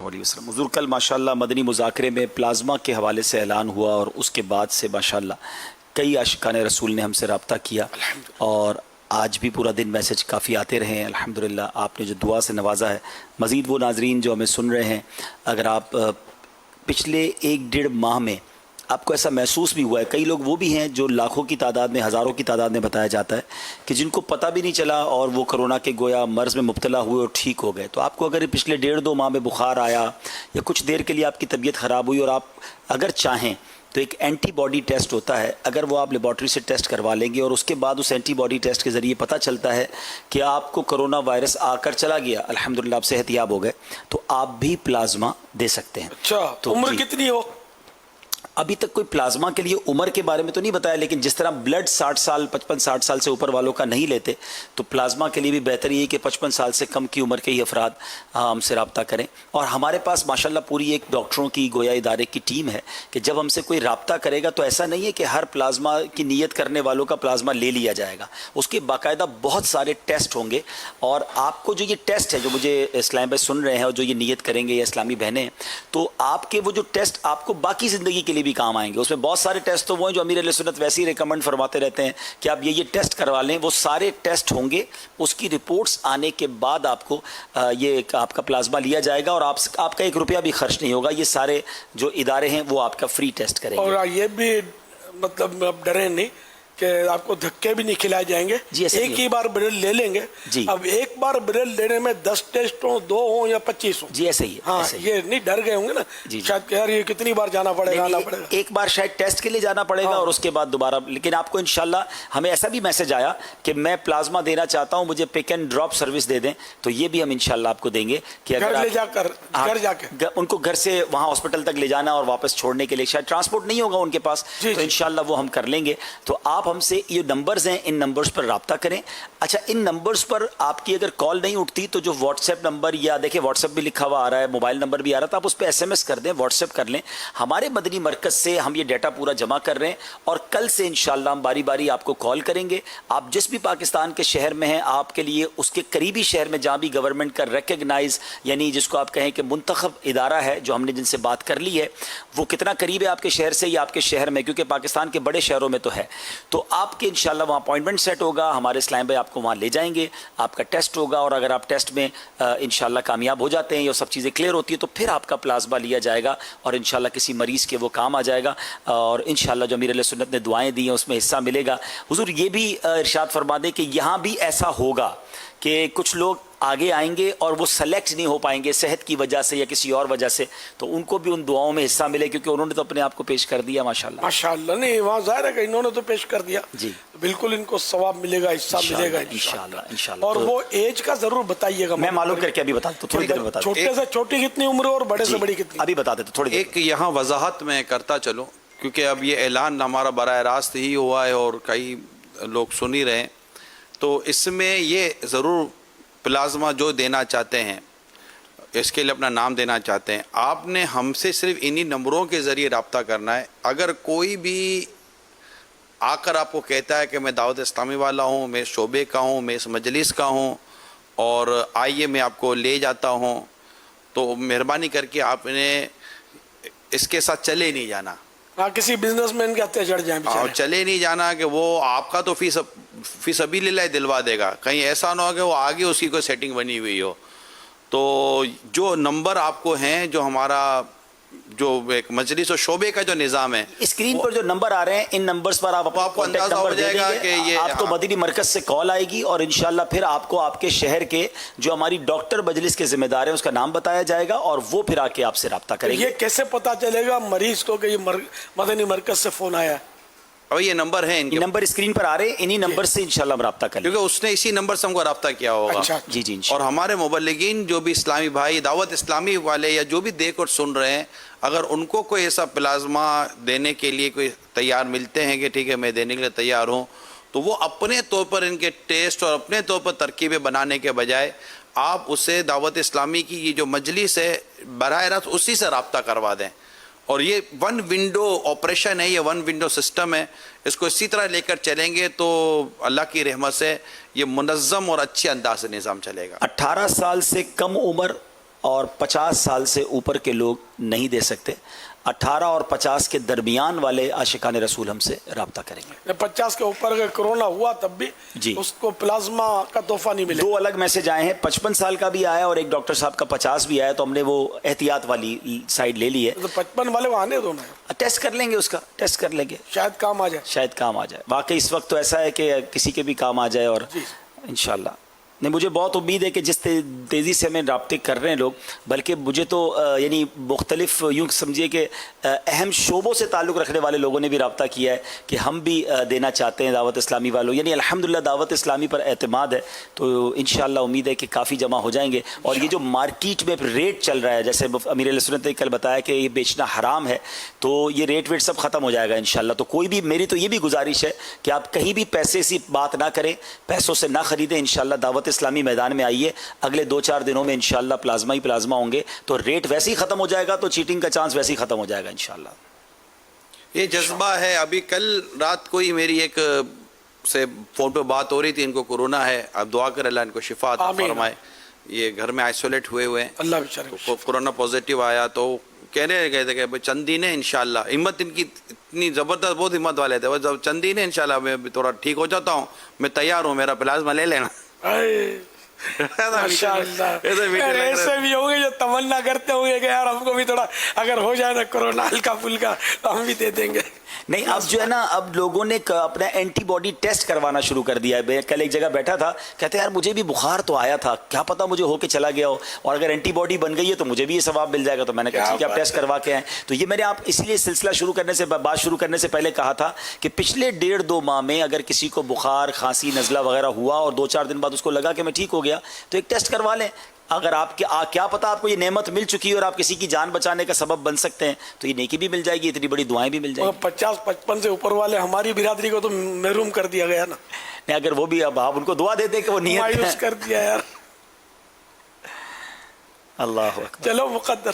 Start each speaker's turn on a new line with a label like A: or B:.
A: अलैहि वसल्लम। हुज़ूर कल माशाल्लाह मदनी मुज़ाकरे में प्लाज्मा के हवाले से ऐलान हुआ और उसके बाद से माशाल्लाह कई आशिकान रसूल ने हमसे रब्ता किया और आज भी पूरा दिन मैसेज काफ़ी आते रहे हैं अल्हम्दुलिल्लाह। आपने जो दुआ से नवाजा है, मज़ीद वो नाजरीन जो हमें सुन रहे हैं, अगर आप पिछले 1-1.5 माह में आपको ऐसा महसूस भी हुआ है, कई लोग वो भी हैं जो लाखों की तादाद में, हज़ारों की तादाद में बताया जाता है कि जिनको पता भी नहीं चला और वो कोरोना के गोया मर्ज़ में मुब्तला हुए और ठीक हो गए। तो आपको अगर पिछले 1.5-2 माह में बुखार आया या कुछ देर के लिए आपकी तबीयत ख़राब हुई और आप अगर चाहें तो एक एंटीबॉडी टेस्ट होता है, अगर वो आप लेबॉर्ट्री से टेस्ट करवा लेंगे और उसके बाद उस एंटीबॉडी टेस्ट के ज़रिए पता चलता है कि आपको कोरोना वायरस आकर चला गया, अल्हम्दुलिल्लाह आप सेहतयाब हो गए, तो आप भी प्लाज्मा दे सकते हैं।
B: अच्छा, तो उम्र कितनी हो?
A: अभी तक कोई प्लाज्मा के लिए उम्र के बारे में तो नहीं बताया, लेकिन जिस तरह ब्लड 60 साल 55-60 साल से ऊपर वालों का नहीं लेते, तो प्लाज्मा के लिए भी बेहतर ये है कि 55 साल से कम की उम्र के ही अफराद हमसे रब्ता करें। और हमारे पास माशाल्लाह पूरी एक डॉक्टरों की गोया इदारे की टीम है कि जब हमसे कोई रब्ता करेगा तो ऐसा नहीं है कि हर प्लाज्मा की नीयत करने वालों का प्लाज्मा ले लिया जाएगा, उसके बाकायदा बहुत सारे टेस्ट होंगे। और आपको जो ये टेस्ट है, जो मुझे इस्लाम भाई सुन रहे हैं और जो ये नीयत करेंगे या इस्लामी बहनें, तो आपके वो जो टेस्ट आपको बाकी ज़िंदगी के लिए भी काम आएंगे। उसमें बहुत सारे टेस्ट तो वो हैं जो अमीर अहले सुन्नत वैसे ही रिकमेंड फरमाते रहते हैं कि आप ये टेस्ट करवा लें, वो सारे टेस्ट होंगे, उसकी रिपोर्ट्स आने के बाद आपको ये आपका प्लाज्मा लिया जाएगा और आपका 1 रुपया भी खर्च नहीं होगा। ये सारे जो इदारे हैं वो आपका फ्री टेस्ट करेंगे।
B: और ये भी मतलब आप डरें नहीं कि आपको धक्के भी नहीं खिलाए जाएंगे, एक ही बार ब्रेड ले लेंगे जी। अब एक बार ब्रेड लेने में 10 टेस्ट हो, 2 हो या 25 हो जी, ऐसे ही है। हाँ, ये नहीं डर गए होंगे ना जी, शायद यार ये कितनी बार जाना पड़ेगा,
A: एक बार शायद टेस्ट के लिए जाना पड़ेगा और उसके बाद दोबारा। लेकिन आपको इंशाल्लाह, हमें ऐसा भी मैसेज आया कि मैं प्लाज्मा देना चाहता हूँ, मुझे पिक एंड ड्रॉप सर्विस दे दें, तो ये भी हम इंशाल्लाह आपको देंगे कि अगर
B: ले जाकर घर जाके
A: उनको घर से वहाँ हॉस्पिटल तक ले जाना और वापस छोड़ने के लिए शायद ट्रांसपोर्ट नहीं होगा उनके पास, तो इंशाल्लाह वो हम कर लेंगे। तो आप हमसे ये नंबर्स हैं, इन नंबर्स पर राब्ता करें। अच्छा, इन नंबर्स पर आपकी अगर कॉल नहीं उठती तो जो व्हाट्सएप नंबर, या देखिए व्हाट्सएप भी लिखा हुआ आ रहा है, मोबाइल नंबर भी आ रहा था, आप उस पर SMS कर दें, व्हाट्सएप कर लें। हमारे मदनी मरकज़ से हम ये डाटा पूरा जमा कर रहे हैं और कल से इंशाल्लाह हम बारी बारी आपको कॉल करेंगे। आप जिस भी पाकिस्तान के शहर में हैं, आपके लिए उसके करीबी शहर में जहाँ भी गवर्नमेंट का रिकग्नाइज, यानी जिसको आप कहें कि मुंतखब इदारा है, जो हमने जिनसे बात कर ली है, वो कितना करीब है आपके शहर से या आपके शहर में, क्योंकि पाकिस्तान के बड़े शहरों में तो है, तो आपके इंशाल्लाह वहाँ अपॉइंटमेंट सेट होगा, हमारे इस्लाम भाई आपको वहाँ ले जाएंगे, आपका टेस्ट होगा और अगर आप टेस्ट में इंशाल्लाह कामयाब हो जाते हैं, ये सब चीज़ें क्लियर होती है, तो फिर आपका प्लाज्मा लिया जाएगा और इंशाल्लाह किसी मरीज़ के वो काम आ जाएगा और इंशाल्लाह जो अमीर अहले सुन्नत ने दुआएं दी हैं उसमें हिस्सा मिलेगा। हुजूर ये भी इरशाद फरमा दें कि यहाँ भी ऐसा होगा कि कुछ लोग आगे आएंगे और वो सेलेक्ट नहीं हो पाएंगे सेहत की वजह से या किसी और वजह से, तो उनको भी उन दुआओं में हिस्सा मिले, क्योंकि उन्होंने तो अपने आप को पेश कर दिया माशाल्लाह।
B: माशाल्लाह, नहीं वहाँ जाहिर है कि इन्होंने तो पेश कर दिया जी, तो बिल्कुल इनको सवाब मिलेगा, हिस्सा मिलेगा इंशाल्लाह। और वो एज का जरूर बताइएगा, मैं मालूम करके अभी बता दूं, थोड़ी देर में बता दूं। छोटे से छोटी कितनी उम्र और बड़े से बड़ी कितनी,
A: अभी बता देते थोड़ी।
C: एक यहाँ वजाहत में करता चलो, क्योंकि अब ये ऐलान हमारा बराह रास्त ही हुआ है और कई लोग सुन ही रहे हैं, तो इसमें ये ज़रूर प्लाज्मा जो देना चाहते हैं, इसके लिए अपना नाम देना चाहते हैं, आपने हमसे सिर्फ इन्हीं नंबरों के ज़रिए रब्ता करना है। अगर कोई भी आकर आपको कहता है कि मैं दावत इस्लामी वाला हूँ, मैं शोबे का हूँ, मैं इस मजलिस का हूँ और आइए मैं आपको ले जाता हूँ, तो मेहरबानी करके आपने इसके साथ चले नहीं जाना।
B: हाँ, किसी बिजनेसमैन के हत्या चढ़ जाए
C: और चले नहीं जाना कि वो आपका तो फीस अभी ले लाए दिलवा देगा, कहीं ऐसा ना हो कि वो आगे उसकी कोई सेटिंग बनी हुई हो। तो जो नंबर आपको हैं, जो हमारा जो एक मजलिस और शोबे का जो निज़ाम है,
A: स्क्रीन पर जो नंबर आ रहे हैं, इन नंबर्स पर आपको
C: अंदाजा हो जाएगा कि ये
A: आपको मदनी मरकज से कॉल आएगी और इंशाल्लाह फिर आपको आपके शहर के जो हमारी डॉक्टर मजलिस के जिम्मेदार हैं उसका नाम बताया जाएगा और वो फिर आके आपसे रब्ता करेंगे।
B: ये कैसे पता चलेगा मरीज को कि ये मदनी मरकज से फोन आया है?
C: अब ये नंबर है, इनके
A: नंबर स्क्रीन पर आ रहे हैं, इन्हीं नंबर से इंशाल्लाह हम रब्ता करेंगे,
C: क्योंकि उसने इसी नंबर से हमको रब्ता किया होगा।
B: अच्छा,
A: जी जी।
C: और हमारे मुबल्लिगीन जो भी इस्लामी भाई, दावत इस्लामी वाले या जो भी देख और सुन रहे हैं, अगर उनको कोई ऐसा प्लाज्मा देने के लिए कोई तैयार मिलते हैं कि ठीक है मैं देने के लिए तैयार हूँ, तो वो अपने तौर पर इनके टेस्ट और अपने तौर पर तरकीबें बनाने के बजाय आप उसे दावत इस्लामी की ये जो मजलिस है बराह रास्त उसी से रब्ता करवा दें। और ये 1 विंडो ऑपरेशन है, ये 1 विंडो सिस्टम है, इसको इसी तरह लेकर चलेंगे तो अल्लाह की रहमत से ये मुनज़्ज़म और अच्छे अंदाज से निज़ाम चलेगा।
A: 18 साल से कम उम्र اور 50 سال سے اوپر کے لوگ نہیں دے سکتے. 18 اور 50 کے درمیان والے عاشقان رسول ہم سے رابطہ کریں گے.
B: 50 کے اوپر اگر کرونا ہوا تب بھی
A: جی
B: اس کو پلازما کا تحفہ نہیں ملے.
A: 2 الگ میسج آئے ہیں, 55 سال کا بھی آیا اور ایک ڈاکٹر صاحب کا 50 بھی آیا, تو ہم نے وہ احتیاط والی سائڈ لے لی ہے.
B: تو 55 والے وہ آنے دو نا,
A: ٹیسٹ کر لیں گے, اس کا ٹیسٹ کر لیں گے,
B: شاید کام آ جائے.
A: شاید کام آ جائے. واقعی اس وقت تو ایسا ہے کہ کسی کے بھی کام آ جائے, اور
B: جی
A: انشاءاللہ نہیں, مجھے بہت امید ہے کہ جس تیزی سے ہمیں رابطے کر رہے ہیں لوگ, بلکہ مجھے تو یعنی مختلف یوں سمجھیے کہ اہم شعبوں سے تعلق رکھنے والے لوگوں نے بھی رابطہ کیا ہے کہ ہم بھی دینا چاہتے ہیں دعوت اسلامی والوں. یعنی الحمدللہ دعوت اسلامی پر اعتماد ہے, تو انشاءاللہ امید ہے کہ کافی جمع ہو جائیں گے. اور یہ جو مارکیٹ میں ریٹ چل رہا ہے, جیسے امیر اہل سنت نے کل بتایا کہ یہ بیچنا حرام ہے, تو یہ ریٹ ویٹ سب ختم ہو جائے گا انشاءاللہ. تو کوئی بھی, میری تو یہ بھی گزارش ہے کہ آپ کہیں بھی پیسے سی بات نہ کریں, پیسوں سے نہ خریدیں. انشاءاللہ دعوت اسلامی میدان میں آئیے, اگلے 2-4 دنوں میں انشاءاللہ پلازما ہی پلازما ہوں گے, تو ریٹ ویسے ہی ختم ہو جائے گا, تو چیٹنگ کا چانس ویسے ہی ختم ہو جائے گا انشاءاللہ.
C: یہ جذبہ ہے. ابھی کل رات کو ہی میری ایک سے فون پہ بات ہو رہی تھی, ان کو کورونا ہے, آپ دعا کریں اللہ ان کو شفا عطا فرمائے. یہ گھر میں آئسولیٹ ہوئے ہیں,
B: اللہ بیچارے
C: کورونا پازیٹیو آیا, تو کہنے گئے تھے کہ چند دن ہے انشاءاللہ. ہمت ان کی اتنی زبردست, بہت ہمت والے تھے. جب چند دن ہے انشاءاللہ میں تھوڑا ٹھیک ہو جاتا ہوں, میں تیار ہوں, میرا پلازما لے لینا.
B: ایسے بھی ہوں گے جو تمنا کرتے ہوں گے کہ یار ہم کو بھی تھوڑا اگر ہو جائے نا کورونا ہلکا پھلکا تو ہم بھی دے دیں گے.
A: نہیں, اب جو ہے نا, اب لوگوں نے اپنا اینٹی باڈی ٹیسٹ کروانا شروع کر دیا ہے. کل ایک جگہ بیٹھا تھا, کہتے ہیں یار مجھے بھی بخار تو آیا تھا, کیا پتا مجھے ہو کے چلا گیا ہو, اور اگر اینٹی باڈی بن گئی ہے تو مجھے بھی یہ ثواب مل جائے گا. تو میں نے کہا ٹھیک ہے آپ ٹیسٹ کروا کے آئیں. تو یہ میں نے آپ اس لیے سلسلہ بات شروع کرنے سے پہلے کہا تھا کہ پچھلے 1.5-2 ماہ میں اگر کسی کو بخار, کھانسی, نزلہ وغیرہ ہوا اور 2-4 دن بعد اس کو لگا کہ میں ٹھیک ہو گیا, تو ایک ٹیسٹ کروا لیں. اگر آپ کیا پتا آپ کو یہ نعمت مل چکی ہے اور آپ کسی کی جان بچانے کا سبب بن سکتے ہیں, تو یہ نیکی بھی مل جائے گی, اتنی بڑی دعائیں بھی مل جائیں گی.
B: 50-55 سے اوپر والے ہماری برادری کو تو محروم کر دیا گیا نا.
A: نہیں, اگر وہ بھی, اب آپ ان کو دعا دیتے کہ وہ نیت
B: مایوس کر دیا یار.
A: اللہ اکبر.
B: چلو مقدر.